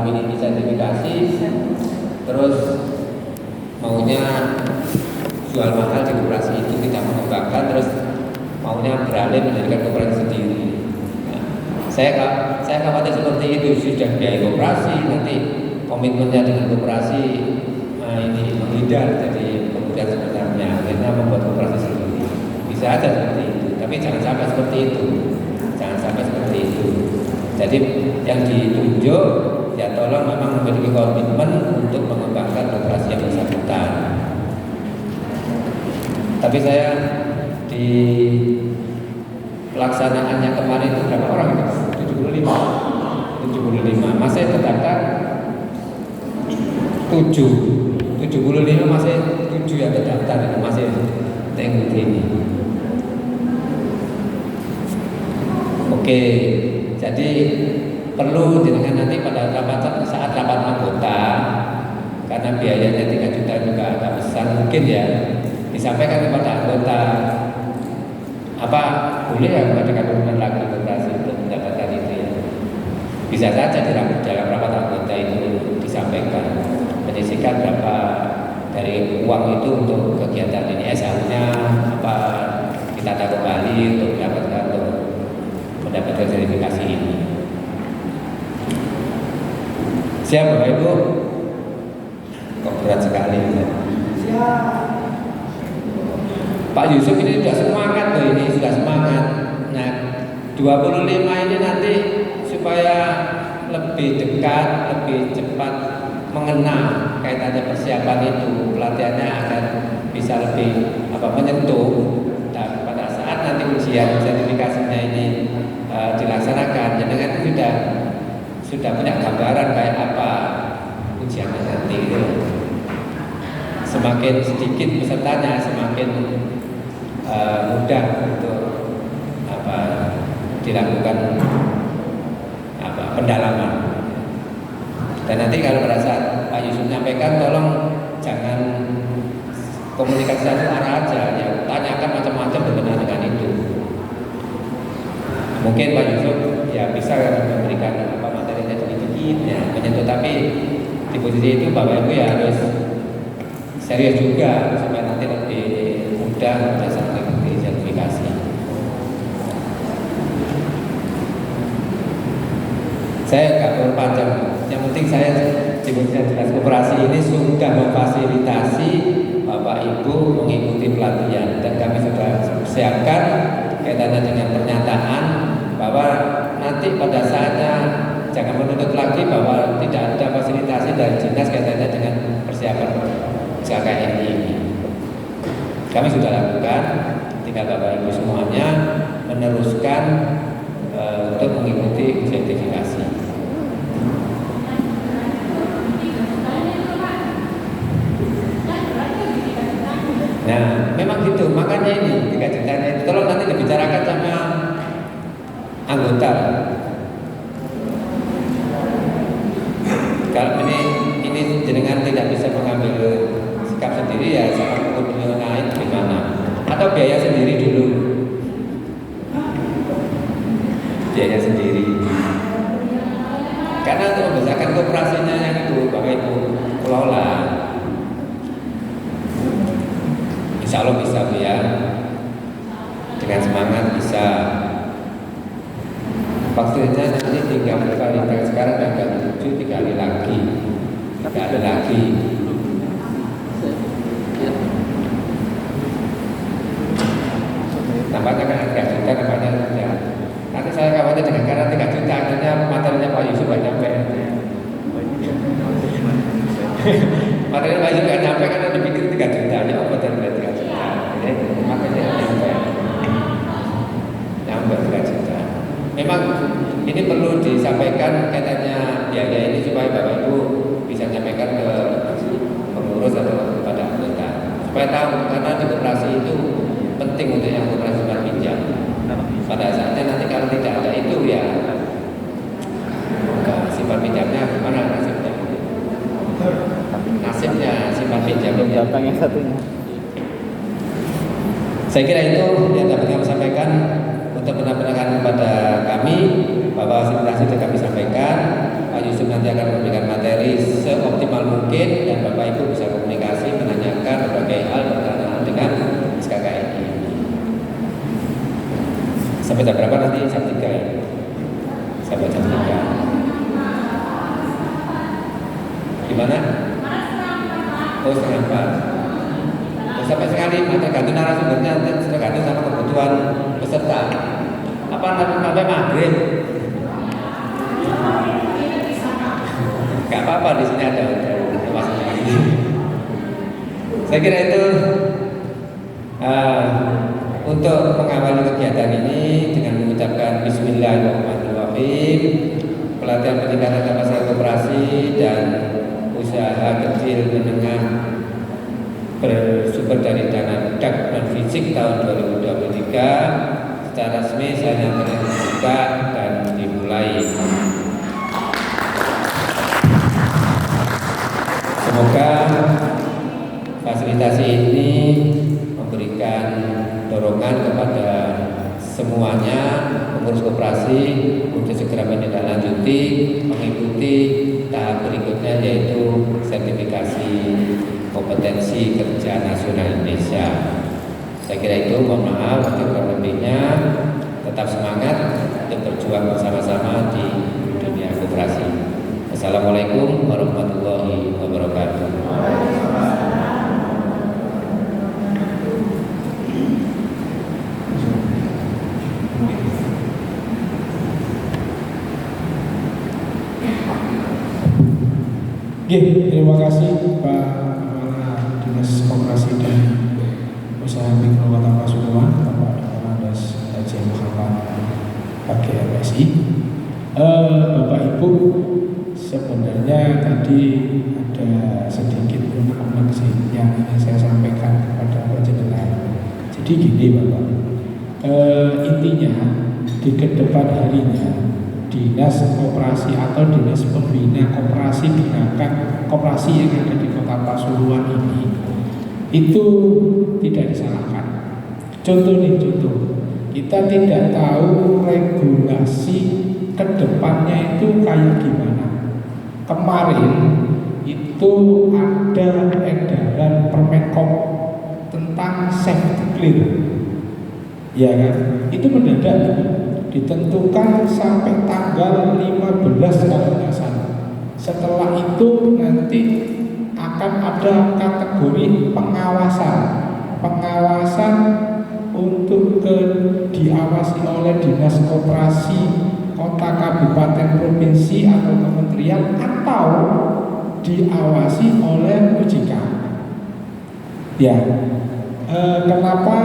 ini sertifikasi, terus maunya jual mahal di koperasi itu, tidak mengembangkan, terus maunya beralih menjadikan koperasi sendiri. Nah, saya khawatir seperti itu, sudah biaya koperasi, nanti komitmennya dengan koperasi ini menghindar jadi kemudian sebenarnya akhirnya membuat koperasi sendiri. Bisa aja seperti itu, tapi jangan sampai seperti itu. Jangan sampai seperti itu. Jadi yang ditunjuk ya tolong memang memiliki komitmen untuk mengembangkan koperasi yang bersangkutan. Tapi saya di pelaksanaannya kemarin itu berapa orang itu? 75 masih terdaftar 75 masih 7 yang terdaftar, masih TNGT ini. Oke, jadi perlu dengan nanti pada saat rapat anggota, karena biayanya 3 juta juga agak besar mungkin ya, disampaikan kepada anggota apa boleh ya mengadakan komitmen lagi koperasi untuk mendapatkan itu ya. Bisa saja dalam rapat anggota itu disampaikan menyisihkan berapa dari uang itu untuk kegiatan ini, SAU-nya apa kita ada kembali untuk mendapatkan sertifikasi ini. Siap Bapak Ibu? Kok berat sekali ya? Siap. Pak Yusuf ini sudah semangat loh, ini sudah semangat. Nah 25 ini nanti supaya lebih dekat, lebih cepat mengenal kaitannya persiapan itu, pelatihannya akan bisa lebih menyentuh. Nah, pada saat nanti ujian sertifikasinya ini dilaksanakan, jenengan itu sudah punya gambaran kayak apa ujiannya nanti. Semakin sedikit pesertanya, semakin mudah untuk dilakukan pendalaman. Dan nanti kalau pada saat Pak Yusuf menyampaikan, tolong jangan komunikasi satu arah aja, ya tanyakan macam-macam berkenaan dengan itu. Mungkin Pak Yusuf ya bisa memberikan materinya sedikit-sedikit ya menyentuh, tapi di posisi itu Bapak Ibu ya harus serius juga supaya nanti lebih mudah pada saat mengikuti sertifikasi. Saya nggak berpanjang, yang penting saya di posisi jelas koperasi ini sudah memfasilitasi Bapak Ibu mengikuti pelatihan, dan kami sudah siapkan kaitannya dengan pernyataan bahwa nanti pada saatnya jangan menuntut lagi bahwa tidak ada fasilitasi dari dinas kaitannya dengan persiapan KKN ini. Kami sudah lakukan, tinggal Bapak Ibu semuanya meneruskan untuk mengikuti sertifikasi. Nah, memang gitu, makanya ini 3 jutanya itu tolong nanti dibicarakan sama anggota. Kalau ini jenengan tidak bisa mengambil sikap sendiri ya sama kemudian lain gimana? Atau biaya sendiri dulu. Biaya sendiri. Karena untuk membesarkan kooperasinya yang itu Bapak Ibu kelola. Insya Allah bisa ya, dengan semangat bisa. Vaksinnya nanti 3 kali, sekarang agak 7 3 kali lagi, tidak ada lagi. Tambahnya kan 3 juta, tambahnya ya. Nanti saya khawatir dengan karena 3 juta akhirnya materinya Pak Yusuf gak nyampe. Materinya Pak Yusuf gak nyampe karena dipikir 3 juta, ya materinya 3 juta. Makanya nyampe 3 juta. Memang ini perlu disampaikan kaitannya biaya ini supaya Bapak Ibu bisa sampaikan ke pengurus atau kepada anggota supaya tahu, karena di koperasi itu penting untuk yang koperasi simpan pinjam. Pada saatnya nanti kalau tidak ada itu ya simpan pinjamnya gimana nasibnya? Nasibnya simpan pinjamnya. Yang satunya. Saya kira itu yang dapat kami sampaikan untuk penampilan kepada kami, bahwa aspirasi sudah kami sampaikan. Pak Yusuf nanti akan memberikan materi seoptimal mungkin dan Bapak Ibu bisa komunikasi menanyakan berbagai hal berkenaan dengan SKKN ini. Sampai jam berapa nanti? Jam 3 ya? Sampai jam 3. Gimana? Oh, setengah 4. Sampai sekali, tergantung narasumbernya, tergantung sama kebutuhan peserta. Apa sampai maghrib? Gak apa-apa, di sini ada masalah. Saya kira itu untuk mengawali kegiatan ini dengan mengucapkan Bismillahirrahmanirrahim. Pelatihan peningkatan kapasitas koperasi dan usaha kecil menengah bersumber dari dana DAK dan fisik tahun 2023 secara resmi saya nyatakan dibuka dan dimulai. Semoga fasilitasi ini memberikan dorongan kepada semuanya pengurus koperasi untuk segera menindaklanjuti mengikuti tahap berikutnya, yaitu sertifikasi kompetensi kerja nasional Indonesia. Saya kira itu, mohon maaf kurang lebihnya. Tetap semangat untuk berjuang bersama-sama di dunia koperasi. Assalamualaikum warahmatullahi wabarakatuh. Terima kasih Pak Kepala Dinas Koperasi dan Usaha Mikro Kota Pasuruan, Bapak Dr. Andes Haji Muhammad PGMSI. Bapak Ibu, sebenarnya tadi ada sedikit unek-unek sih yang ingin saya sampaikan kepada panjenengan. Jadi gini Bapak, intinya di kedepan harinya Dinas Koperasi atau Dinas Pembina Koperasi Binakan Koperasi yang ada di Kota Pasuruan ini itu tidak disalahkan. Contoh, kita tidak tahu regulasi kedepannya itu kayak gimana. Kemarin itu ada edaran Permenkop tentang safety clear, ya kan? Itu mendadak, ditentukan sampai tanggal 15 kalau tidak salah. Setelah itu nanti akan ada kategori pengawasan untuk diawasi oleh Dinas Koperasi Kota, Kabupaten, Provinsi atau Kementerian, atau diawasi oleh OJK. Ya, kenapa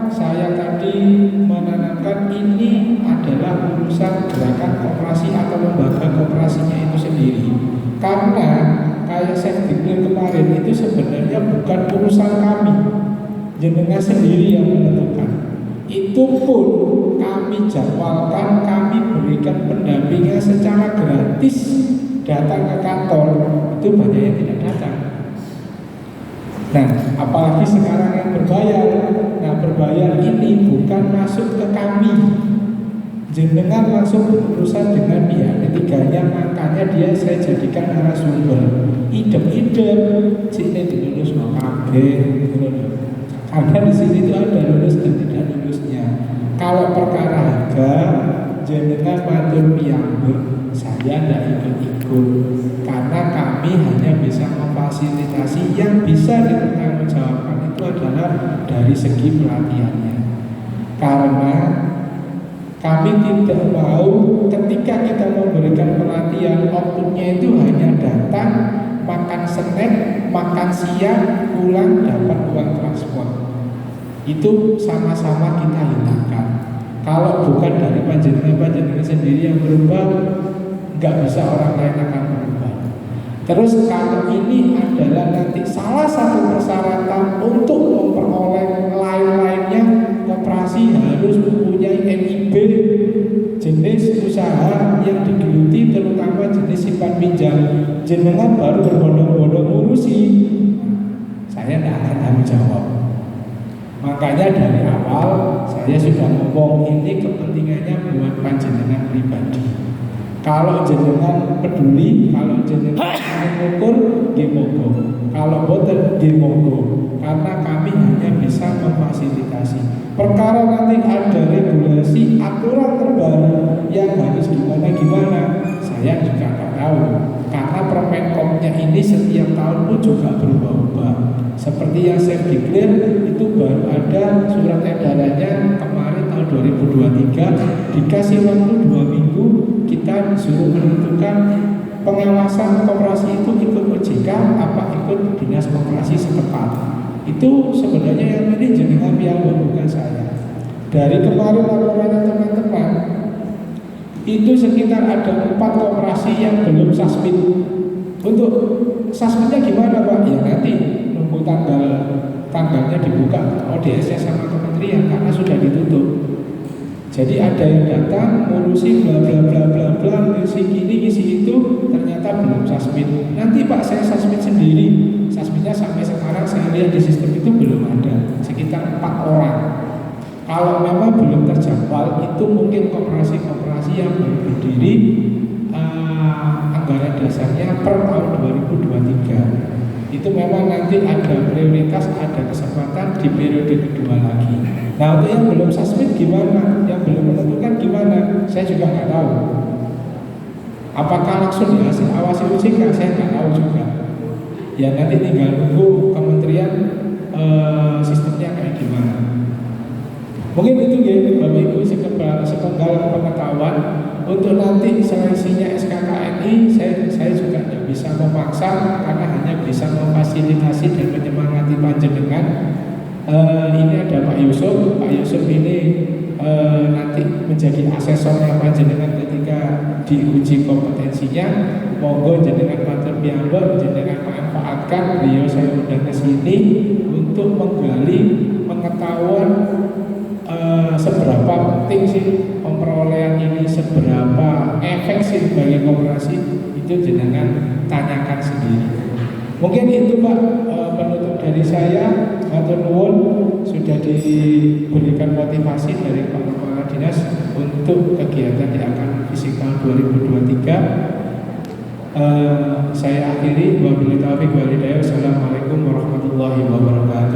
saya tadi menanamkan ini adalah urusan gerakan koperasi atau lembaga koperasinya itu sendiri? Karena kayak safety clear kemarin itu sebenarnya bukan urusan kami, jenengan sendiri yang menentukan. Itu pun kami jadwalkan, kami berikan pendampingan secara gratis, datang ke kantor, itu banyak yang tidak datang. Nah, apalagi sekarang yang berbayar. Nah, berbayar ini bukan masuk ke kami, jenengan langsung berurusan dengan pihak ketiganya, makanya dia saya jadikan narasumber. Idem-idem, sini dilulus mau kabeh, karena di sini itu ada lulus dan tidak lulusnya. Kalau perkara harga, jenengan matur piyambak, saya tidak ikut-ikut, karena kami hanya bisa memfasilitasi. Yang bisa dipertanggungjawabkan itu adalah dari segi pelatihannya. Karena kami tidak mau ketika kita memberikan pelatihan, outputnya itu hanya datang, makan snack, makan siang, pulang dapat uang transport. Itu sama-sama kita hilangkan. Kalau bukan dari panjenengan sendiri yang berubah, nggak bisa orang lain akan berubah. Terus kalau ini adalah nanti salah satu persyaratan untuk memperoleh lain-lainnya, koperasi harus mempunyai NIB jenis usaha yang digeluti, terutama jenis simpan pinjam. Jenengan baru berbondong-bondong ngurusi, saya tidak akan tanggung jawab. Makanya dari awal saya sudah ngomong ini kepentingannya buat panjenengan pribadi. Kalau jenengan peduli, kalau jenengan mengukur, nggih monggo. Kalau boten, nggih monggo. Karena kami hanya bisa memfasilitasi. Perkara nanti ada regulasi aturan terbaru yang harus gimana, saya juga nggak tahu. Karena Permenkomnya ini setiap tahun pun juga berubah-ubah. Seperti yang saya declare itu baru ada surat edarannya kemarin tahun 2023, dikasih waktu 2 minggu kita disuruh menentukan pengawasan koperasi itu ikut OJK apa ikut dinas koperasi setempat. Itu sebenarnya yang ini jenengan piambak, bukan saya. Dari kemarin laporannya teman-teman itu sekitar ada 4 koperasi yang belum suspend. Untuk suspendnya gimana Pak? Ya nanti nunggu tanggalnya dibuka ODS sama kementerian karena sudah ditutup. Jadi ada yang datang ngurusi bla bla bla bla bla, ngisi gini ngisi itu, ternyata belum suspend. Nanti Pak saya suspend sendiri. Suspendnya sampai sekarang saya lihat di sistem itu belum ada, sekitar 4 orang. Kalau memang belum terjadwal, itu mungkin koperasi-koperasi yang baru berdiri anggaran dasarnya per tahun 2023. Itu memang nanti ada prioritas, ada kesempatan di periode kedua lagi. Nah untuk yang belum suspend gimana? Yang belum menentukan gimana? Saya juga nggak tahu. Apakah langsung diawasi OJK? Saya nggak tahu juga. Ya nanti tinggal nunggu kementerian sistemnya kayak gimana. Mungkin itu ya Bapak Ibu sepenggal pengetahuan. Untuk nanti seleksinya SKKNI saya juga tidak bisa memaksa karena hanya bisa memfasilitasi dan menyemangati panjenengan. Ini ada Pak Yusuf. Pak Yusuf ini nanti menjadi asesornya panjenengan ketika diuji kompetensinya. Monggo jenengan matur piyambak, jenengan manfaatkan beliau saya undang ke sini untuk menggali pengetahuan seberapa penting sih pemperolehan ini, seberapa efek sih bagi koperasi, itu jenengan tanyakan sendiri. Mungkin itu Pak penutup dari saya. Matur nuwun, sudah diberikan motivasi dari Pak Kepala Dinas untuk kegiatan di akan fisikal 2023. Saya akhiri, wabillahi taufiq wal hidayah. Wassalamualaikum warahmatullahi wabarakatuh.